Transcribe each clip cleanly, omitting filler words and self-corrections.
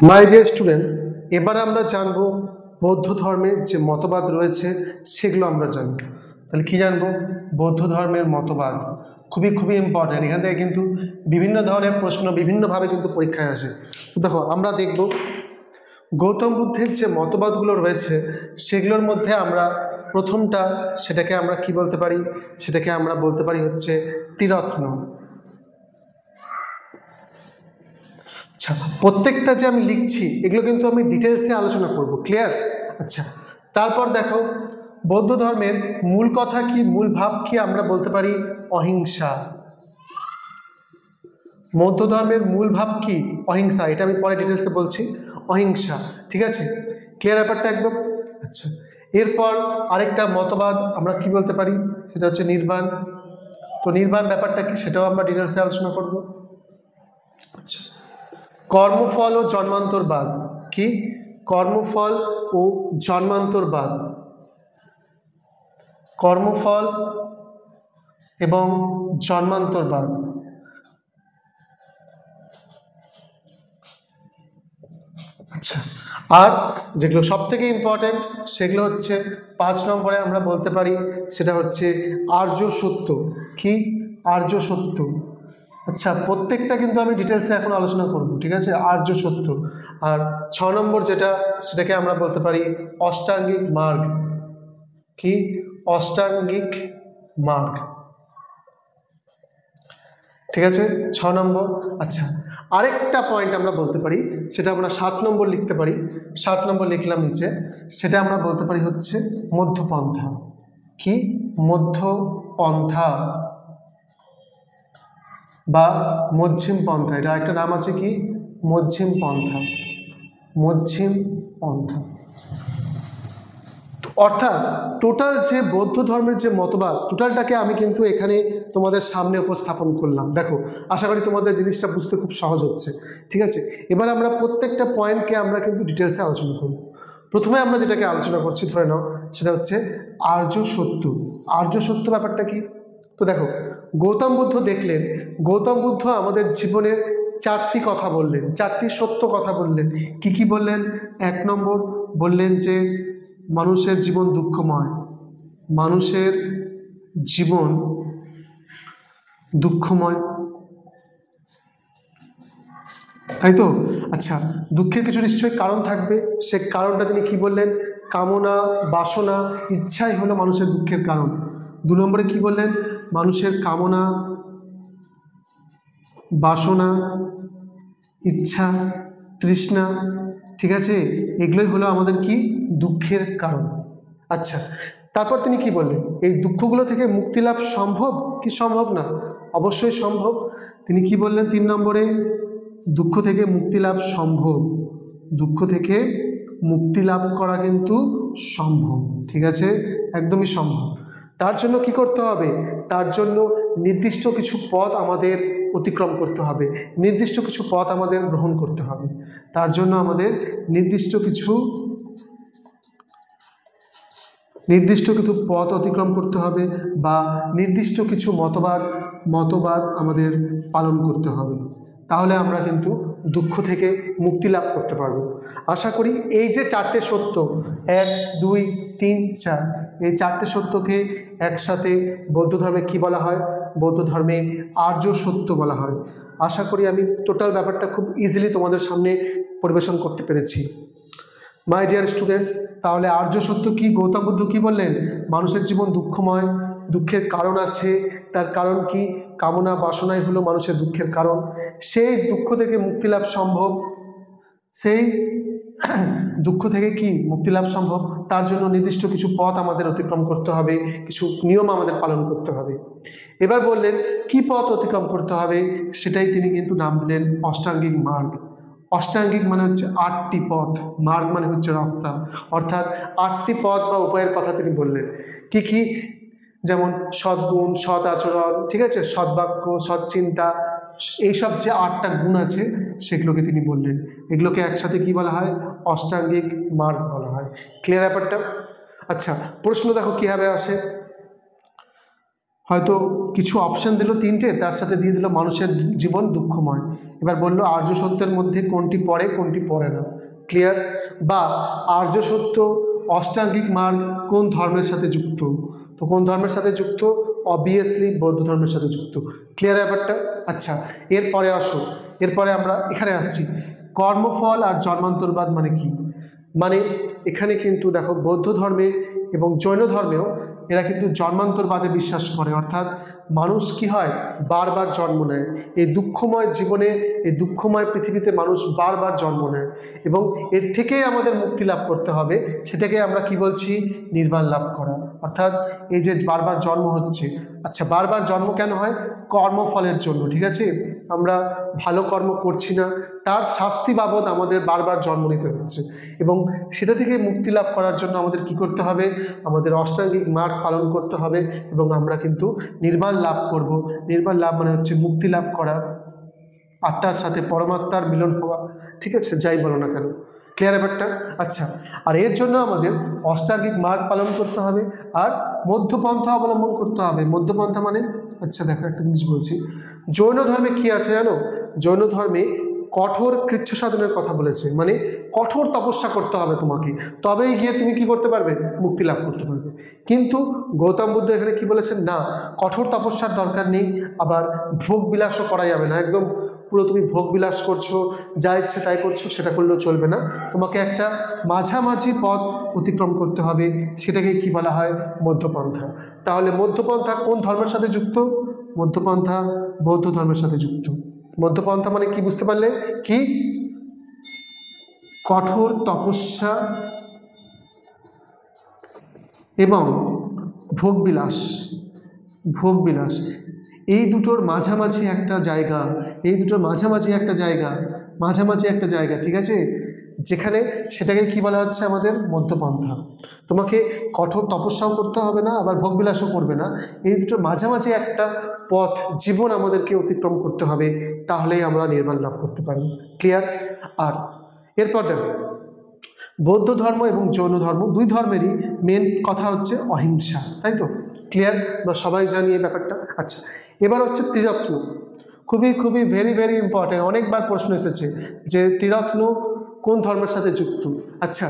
My dear students, এবার আমরা জানবো বৌদ্ধ ধর্মের যে মতবাদ রয়েছে সেগুলো আমরা জানবো। তাহলে কি জানবো? বৌদ্ধ ধর্মের মতবাদ খুবই খুবই ইম্পর্ট্যান্ট। এখান থেকে কিন্তু বিভিন্ন ধরনের প্রশ্ন বিভিন্নভাবে কিন্তু পরীক্ষায় আসে। তো দেখো, আমরা দেখব গৌতম বুদ্ধের যে মতবাদগুলো রয়েছে সেগুলোর মধ্যে আমরা প্রথমটা, সেটাকে আমরা কি বলতে পারি? সেটাকে আমরা বলতে পারি হচ্ছে ত্রিরত্ন। আচ্ছা, প্রত্যেকটা যে আমি লিখছি এগুলো কিন্তু আমি ডিটেলসে আলোচনা করব। ক্লিয়ার? আচ্ছা, তারপর দেখো বৌদ্ধ ধর্মের মূল কথা কি, মূল ভাব কি? আমরা বলতে পারি অহিংসা। বৌদ্ধ ধর্মের মূল ভাব কি? অহিংসা। এটা আমি পরে ডিটেলসে বলছি। অহিংসা, ঠিক আছে? ক্লিয়ার ব্যাপারটা একদম? আচ্ছা, এরপর আরেকটা মতবাদ আমরা কি বলতে পারি? সেটা হচ্ছে নির্বাণ। তো নির্বাণ ব্যাপারটা কি সেটাও আমরা ডিটেলসে আলোচনা করব। আচ্ছা, কর্মফল ও জন্মান্তরবাদ কি? কর্মফল ও জন্মান্তরবাদ, কর্মফল এবং জন্মান্তরবাদ। আচ্ছা, আর যেগুলো সব থেকে ইম্পর্টেন্ট সেগুলো হচ্ছে 5 নম্বরে আমরা বলতে পারি সেটা হচ্ছে আর্য সত্য। কি? আর্য সত্য। আচ্ছা, প্রত্যেকটা কিন্তু আমি ডিটেলসে এখন আলোচনা করব, ঠিক আছে? আর্য সত্য। আর 6 নম্বর যেটা, সেটাকে আমরা বলতে পারি অষ্টাঙ্গিক মার্গ। কি? অষ্টাঙ্গিক মার্গ, ঠিক আছে? 6 নম্বর। আচ্ছা, আরেকটা পয়েন্ট আমরা বলতে পারি, সেটা আমরা 7 নম্বর লিখতে পারি। 7 নম্বর লিখলাম নিচে, সেটা আমরা বলতে পারি হচ্ছে মধ্যপন্থা। কি? মধ্যপন্থা বা মধ্যম পন্থা। এটা একটা নাম আছে, কি? মধ্যম পন্থা। মধ্যম পন্থা অর্থাৎ টোটাল যে বৌদ্ধ ধর্মের যে মতবাদ, টোটালটাকে আমি কিন্তু এখানে তোমাদের সামনে উপস্থাপন করলাম। দেখো, আশা করি তোমাদের জিনিসটা বুঝতে খুব সহজ হচ্ছে, ঠিক আছে? এবার আমরা প্রত্যেকটা পয়েন্টকে আমরা কিন্তু ডিটেলসে আলোচনা করব। প্রথমে আমরা যেটাকে আলোচনা করছি, ধরে নাও, সেটা হচ্ছে আর্য সত্য। আর্য সত্য ব্যাপারটা কি? তো দেখো, গৌতম বুদ্ধ দেখলেন, গৌতম বুদ্ধ আমাদের জীবনের 4টি কথা বললেন, 4টি সত্য কথা বললেন। কি কি বললেন? 1 নম্বর বললেন যে মানুষের জীবন দুঃখময়। মানুষের জীবন দুঃখময়, তাই তো? আচ্ছা, দুঃখের কিছু নিশ্চয়ই কারণ থাকবে। সে কারণটা তিনি কি বললেন? কামনা, বাসনা, ইচ্ছাই হলো মানুষের দুঃখের কারণ। 2 নম্বরে কি বললেন? মানুষের কামনা, বাসনা, ইচ্ছা, তৃষ্ণা, ঠিক আছে? এগুলোই হলো আমাদের কি? দুঃখের কারণ। আচ্ছা, তারপর তিনি কি বললেন? এই দুঃখগুলো থেকে মুক্তি লাভ সম্ভব কি সম্ভব না? অবশ্যই সম্ভব। তিনি কি বললেন 3 নম্বরে? দুঃখ থেকে মুক্তি লাভ সম্ভব। দুঃখ থেকে মুক্তি লাভ করা কিন্তু সম্ভব, ঠিক আছে? একদমই সম্ভব। তার জন্য কি করতে হবে? তার জন্য নির্দিষ্ট কিছু পথ আমাদের অতিক্রম করতে হবে, নির্দিষ্ট কিছু পথ আমাদের গ্রহণ করতে হবে। তার জন্য আমাদের নির্দিষ্ট কিছু পথ অতিক্রম করতে হবে, বা নির্দিষ্ট কিছু মতবাদ আমাদের পালন করতে হবে। তাহলে আমরা কিন্তু দুঃখ থেকে মুক্তি লাভ করতে পারবো। আশা করি এই যে 4টে সত্য, 1, 2, 3, 4, এই 4টে সত্যকে একসাথে বৌদ্ধ ধর্মে কি বলা হয়? বৌদ্ধ ধর্মে আর্য সত্য বলা হয়। আশা করি আমি টোটাল ব্যাপারটা খুব ইজিলি তোমাদের সামনে পরিবেশন করতে পেরেছি। মাই ডিয়ার স্টুডেন্টস, তাহলে আর্য সত্য কি? গৌতম বুদ্ধ কি বললেন? মানুষের জীবন দুঃখময়, দুঃখের কারণ আছে। তার কারণ কি? কামনা, বাসনাই হলো মানুষের দুঃখের কারণ। সেই দুঃখ থেকে মুক্তি লাভ সম্ভব। সেই দুঃখ থেকে কি মুক্তি লাভ সম্ভব? তার জন্য নির্দিষ্ট কিছু পথ আমাদের অতিক্রম করতে হবে, কিছু নিয়ম আমাদের পালন করতে হবে। এবার বললেন কি পথ অতিক্রম করতে হবে, সেটাই তিনি কিন্তু নাম দিলেন অষ্টাঙ্গিক মার্গ। অষ্টাঙ্গিক মানে হচ্ছে 8টি পথ, মার্গ মানে হচ্ছে রাস্তা, অর্থাৎ 8টি পথ বা উপায়ের কথা তিনি বললেন। কি কি? যেমন সদ্গুণ, সৎ আচরণ, ঠিক আছে, সদ্বাক্য, সৎচিন্তা, এইসব যে 8টা গুণ আছে সেগুলোকে তিনি বললেন। এগুলোকে একসাথে কি বলা হয়? অষ্টাঙ্গিক মার্গ বলা হয়। ক্লিয়ার ব্যাপারটা? আচ্ছা, প্রশ্ন দেখো কীভাবে আসে। হয়তো কিছু অপশন দিল তিনটে, তার সাথে দিয়ে দিল মানুষের জীবন দুঃখময়। এবার বললো আর্য সত্যের মধ্যে কোনটি পড়ে কোনটি পড়ে না। ক্লিয়ার? বা আর্য সত্য অষ্টাঙ্গিক মার্গ কোন ধর্মের সাথে যুক্ত? তো কোন ধর্মের সাথে যুক্ত? অবভিয়াসলি বৌদ্ধ ধর্মের সাথে যুক্ত। ক্লিয়ার ব্যাপারটা? আচ্ছা, এরপরে আসো, এরপরে আমরা এখানে আসছি, কর্মফল আর জন্মান্তরবাদ মানে কি? মানে এখানে কিন্তু দেখো বৌদ্ধ ধর্মে এবং জৈন ধর্মেও এরা কিন্তু জন্মান্তরবাদে বিশ্বাস করে, অর্থাৎ মানুষ কি হয়, বারবার জন্ম নেয়। এই দুঃখময় জীবনে, এই দুঃখময় পৃথিবীতে মানুষ বারবার জন্ম নেয় এবং এর থেকেই আমাদের মুক্তি লাভ করতে হবে। সেটাকে আমরা কি বলছি? নির্বাণ লাভ করা। অর্থাৎ এই যে বারবার জন্ম হচ্ছে, আচ্ছা বারবার জন্ম কেন হয়? কর্মফলের জন্য, ঠিক আছে? আমরা ভালো কর্ম করছি না, তার শাস্তি বাবদ আমাদের বারবার জন্ম নিতে হচ্ছে এবং সেটা থেকে মুক্তি লাভ করার জন্য আমাদের কি করতে হবে? আমাদের অষ্টাঙ্গিক মার্গ পালন করতে হবে এবং আমরা কিন্তু নির্বাণ লাভ করব। নির্বাণ লাভ মানে হচ্ছে মুক্তি লাভ করা, আত্মার সাথে পরমাত্মার মিলন হওয়া, ঠিক আছে? যাই বলো না কেন। ক্লিয়ার ব্যাপারটা? আচ্ছা, আর এর জন্য আমাদের অষ্টাঙ্গিক মার্গ পালন করতে হবে আর মধ্যপন্থা অবলম্বন করতে হবে। মধ্যপন্থা মানে, আচ্ছা দেখো একটা জিনিস বলছি, জৈন ধর্মে কি আছে জানো? জৈন ধর্মে কঠোর কৃচ্ছ সাধনের কথা বলেছে, মানে কঠোর তপস্যা করতে হবে তোমাকে, তবেই গিয়ে তুমি কি করতে পারবে? মুক্তি লাভ করতে পারবে। কিন্তু গৌতম বুদ্ধ এখানে কি বলেছেন? না, কঠোর তপস্যার দরকার নেই, আবার ভোগ বিলাসও করা যাবে না। একদম পুরো তুমি ভোগ বিলাস করছো, যা ইচ্ছে তাই করছো, সেটা করলেও চলবে না। তোমাকে একটা মাঝামাঝি পথ অতিক্রম করতে হবে, সেটাকে কি বলা হয়? মধ্যপন্থা। তাহলে মধ্যপন্থা কোন ধর্মের সাথে যুক্ত? মধ্যপন্থা বৌদ্ধ ধর্মের সাথে যুক্ত। মধ্যপন্থা মানে কি বুঝতে পারলে? কি? কঠোর তপস্যা এবং ভোগবিলাস, ভোগবিলাস এই দুটোর মাঝামাঝি একটা জায়গা, এই দুটোর মাঝামাঝি একটা জায়গা, মাঝামাঝি একটা জায়গা, ঠিক আছে? যেখানে সেটাকে কি বলা হচ্ছে? আমাদের মধ্যপন্থা। তোমাকে কঠোর তপস্যাও করতে হবে না, আবার ভোগবিলাসও করবে না, এই দুটোর মাঝামাঝি একটা পথ জীবন আমাদেরকে অতিক্রম করতে হবে, তাহলেই আমরা নির্বাণ লাভ করতে পারব। ক্লিয়ার? আর এরপর দেখো, বৌদ্ধ ধর্ম এবং জৈন ধর্ম দুই ধর্মেরই মেন কথা হচ্ছে অহিংসা, তাই তো? ক্লিয়ার? আমরা সবাই জানি এই ব্যাপারটা। আচ্ছা, এবার হচ্ছে ত্রিরত্ন, খুবই খুবই ভেরি ভেরি ইম্পর্টেন্ট। অনেকবার প্রশ্ন এসেছে যে ত্রিরত্ন কোন ধর্মের সাথে যুক্ত? আচ্ছা,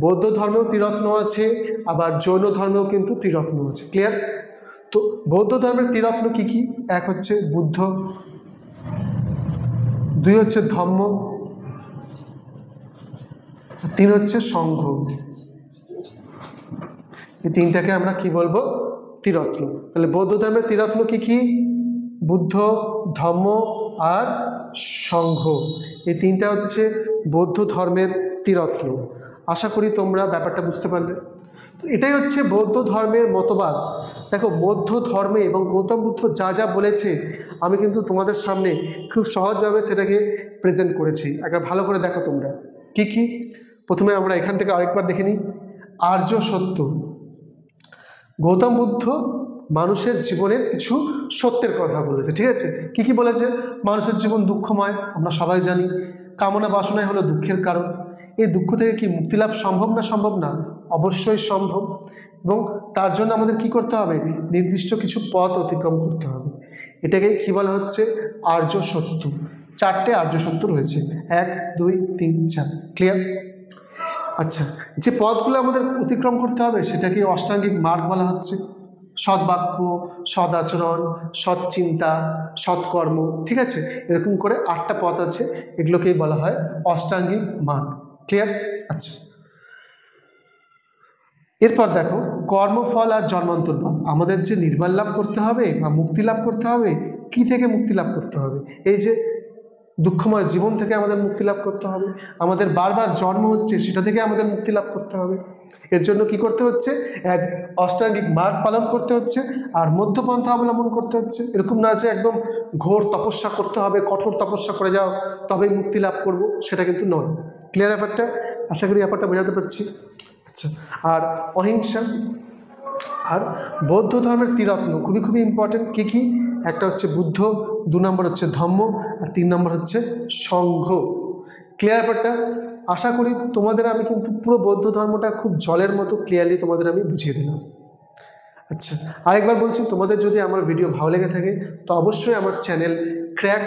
বৌদ্ধ ধর্মেও ত্রিরত্ন আছে, আবার জৈন ধর্মেও কিন্তু ত্রিরত্ন আছে। ক্লিয়ার? তো বৌদ্ধ ধর্মের ত্রিরত্ন কি কি? এক হচ্ছে বুদ্ধ, দুই হচ্ছে ধম্ম, তিন হচ্ছে সংঘ। এই তিনটাকে আমরা কি বলবো? ত্রিরত্ন। তাহলে বৌদ্ধ ধর্মের ত্রিরত্ন কি কি? বুদ্ধ, ধম্ম আর সংঘ। এই তিনটা হচ্ছে বৌদ্ধ ধর্মের ত্রিরত্ন। আশা করি তোমরা ব্যাপারটা বুঝতে পারবে। তো এটাই হচ্ছে বৌদ্ধ ধর্মের মতবাদ। দেখো, বৌদ্ধ ধর্মে এবং গৌতম বুদ্ধ যা যা বলেছে, আমি কিন্তু তোমাদের সামনে খুব সহজভাবে সেটাকে প্রেজেন্ট করেছি। একবার ভালো করে দেখো তোমরা কি কি। প্রথমে আমরা এখান থেকে আরেকবার দেখে নিই। আর্য সত্য, গৌতম বুদ্ধ মানুষের জীবনের কিছু সত্যের কথা বলেছে, ঠিক আছে? কি কি বলেছে? মানুষের জীবন দুঃখময়, আমরা সবাই জানি। কামনা বাসনাই হলো দুঃখের কারণ। এই দুঃখ থেকে কি মুক্তি লাভ সম্ভব না? সম্ভব না? অবশ্যই সম্ভব। এবং তার জন্য আমাদের কি করতে হবে? নির্দিষ্ট কিছু পথ অতিক্রম করতে হবে। এটাকেই কি বলা হচ্ছে? আর্য সত্য। চারটে আর্য সত্য রয়েছে, 1 2 3 4। ক্লিয়ার? আচ্ছা, যে পথগুলো আমাদের অতিক্রম করতে হবে সেটাকে অষ্টাঙ্গিক মার্গ বলা হচ্ছে। সৎবাক্য, সৎ আচরণ, সৎ চিন্তা, সৎকর্ম, ঠিক আছে? এরকম করে 8টা পথ আছে, এগুলোকেই বলা হয় অষ্টাঙ্গিক মার্গ। ক্লিয়ার? আচ্ছা, এরপর দেখো, কর্মফল আর জন্মান্তরবাদ। আমাদের যে নির্বাণ লাভ করতে হবে বা মুক্তি লাভ করতে হবে, কি থেকে মুক্তি লাভ করতে হবে? এই যে দুঃখময় জীবন থেকে আমাদের মুক্তি লাভ করতে হবে, আমাদের বারবার জন্ম হচ্ছে সেটা থেকে আমাদের মুক্তি লাভ করতে হবে। এর জন্য কি করতে হচ্ছে? এক অষ্টাঙ্গিক মার্গ পালন করতে হচ্ছে আর মধ্যপন্থা অবলম্বন করতে হচ্ছে। এরকম না যে একদম ঘোর তপস্যা করতে হবে, কঠোর তপস্যা করে যাও তবেই মুক্তি লাভ করব, সেটা কিন্তু নয়। ক্লিয়ার ব্যাপারটা? আশা করি ব্যাপারটা বোঝাতে পারছি। আচ্ছা, আর অহিংসা আর বৌদ্ধ ধর্মের ত্রিরত্ন খুবই খুবই ইম্পর্টেন্ট। কী কী? একটা হচ্ছে বুদ্ধ, 2 নম্বর হচ্ছে ধম্ম, আর 3 নম্বর হচ্ছে সংঘ। ক্লিয়ার ব্যাপারটা? আশা করি তোমাদের আমি কিন্তু পুরো বৌদ্ধ ধর্মটা খুব জলের মতো ক্লিয়ারলি তোমাদের আমি বুঝিয়ে দিলাম। আচ্ছা, আরেকবার বলছি, তোমাদের যদি আমার ভিডিও ভালো লেগে থাকে তো অবশ্যই আমার channel crack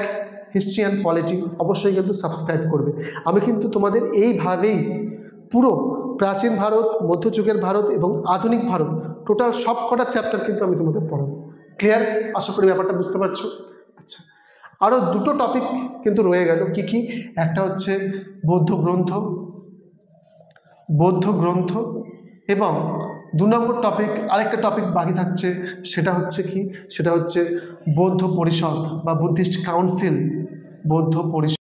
history and polity অবশ্যই কিন্তু সাবস্ক্রাইব করবে। আমি কিন্তু তোমাদের এইভাবেই পুরো প্রাচীন ভারত, মধ্যযুগের ভারত এবং আধুনিক ভারত টোটাল সব কটা চ্যাপ্টার কিন্তু আমি তোমাদের পড়াবো। ক্লিয়ার? আশা করি ব্যাপারটা বুঝতে পারছো। আচ্ছা, আরও দুটো টপিক কিন্তু রয়ে গেল। কি কি? একটা হচ্ছে বৌদ্ধ গ্রন্থ এবং 2 নম্বর টপিক আরেকটা টপিক বাকি থাকছে, সেটা হচ্ছে কি? সেটা হচ্ছে বৌদ্ধ পরিষদ বা বুদ্ধিস্ট কাউন্সিল, বৌদ্ধ পরিষদ।